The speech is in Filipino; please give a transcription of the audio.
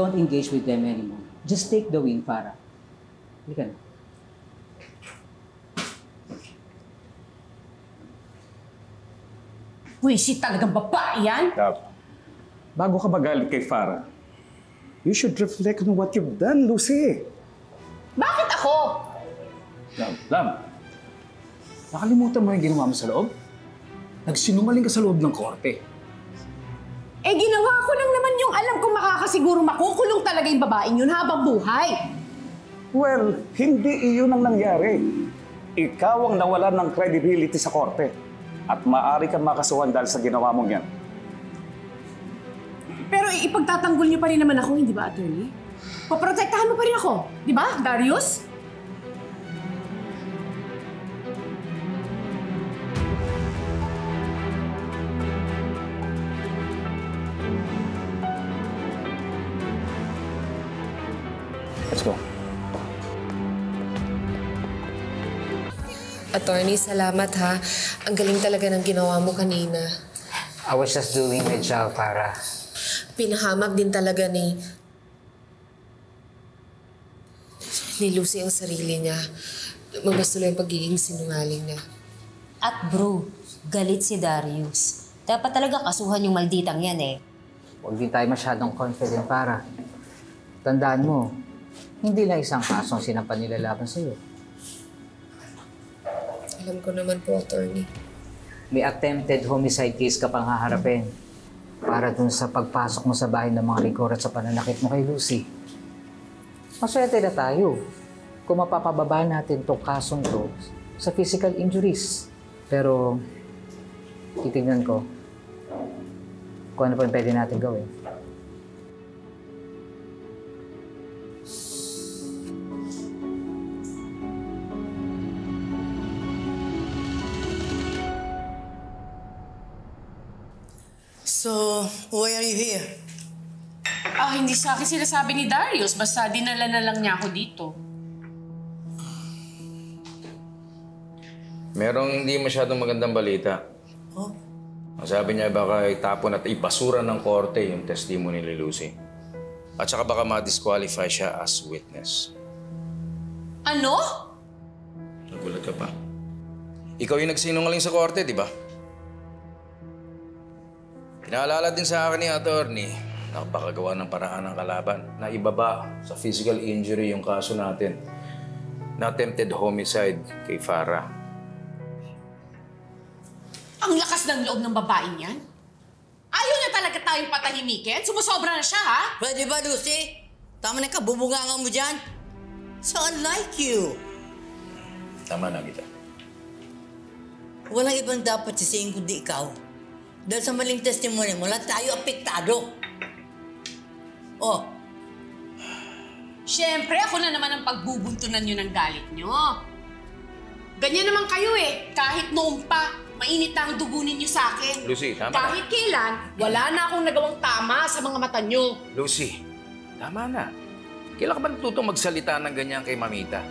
don't engage with them anymore. Just take the win, Farah. Halika na. Wisit talagang babae yan! Bago ka magalit kay Farah, you should reflect on what you've done, Lucy. Bakit ako? Lam, nakalimutan mo yung ginawa mo sa loob? Nagsinungaling ka sa loob ng korte. Eh, ginawa ko lang naman yung alam kong makakasiguro makukulong talaga yung babaeng yun habang buhay. Well, hindi iyon ang nangyari. Ikaw ang nawalan ng credibility sa korte. At maaari kang makasuhan dahil sa ginawa mong yan. Pero ipagtatanggol niyo pa rin naman ako, hindi ba, attorney? Paprotektahan mo pa rin ako, di ba, Darius? Let's go. Attorney, salamat ha. Ang galing talaga ng ginawa mo kanina. I was just doing my job, Farah. Pinahamak din talaga ni Lucy ang sarili niya. Lumabas tuloy ang pagiging sinungaling niya. At bro, galit si Darius. Dapat talaga kasuhan yung malditang yan eh. Huwag din tayo masyadong confident, Farah. Tandaan mo, hindi lang isang kasong sinampan nila laban sa'yo. Alam ko naman po, attorney. May attempted homicide case ka pang haharapin para dun sa pagpasok mo sa bahay ng mga rigor at sa pananakit mo kay Lucy. Maswerte na tayo kung mapapababa natin itong kasong to sa physical injuries. Pero titignan ko kung ano pa yung pwede natin gawin. So, why are you here? Hindi sa akin sinasabi ni Darius. Basta dinala na lang niya ako dito. Merong hindi masyadong magandang balita. Oh? Ang sabi niya baka itapon at ibasura ng korte yung testimony ni Lucy. At saka baka ma-disqualify siya as witness. Ano? Nagulat ka pa. Ikaw yung nagsinungaling sa korte, di ba? Pinaalala din sa akin ni attorney na pakagawa ng paraan ng kalaban na ibaba sa physical injury yung kaso natin na attempted homicide kay Farah. Ang lakas ng loob ng babaeng yan? Ayaw niya talaga tayong patahimikin? Sumusobra na siya, ha? Pwede ba, Lucy? Tama na kabubungangan mo dyan. So unlike you. Tama na kita. Walang ibang dapat sisihin kundi ikaw. Dahil sa maling testimony mo, lahat tayo apektado. Oh. Siyempre, ako na naman ang pagbubuntunan nyo ng galit nyo. Ganyan naman kayo eh. Kahit noong pa, mainit na ang dugo ninyo sa akin. Lucy, tama Kahit kailan, wala na akong nagawang tama sa mga mata nyo. Lucy, tama na. Kailan ka ba natutong magsalita ng ganyan kay Mamita?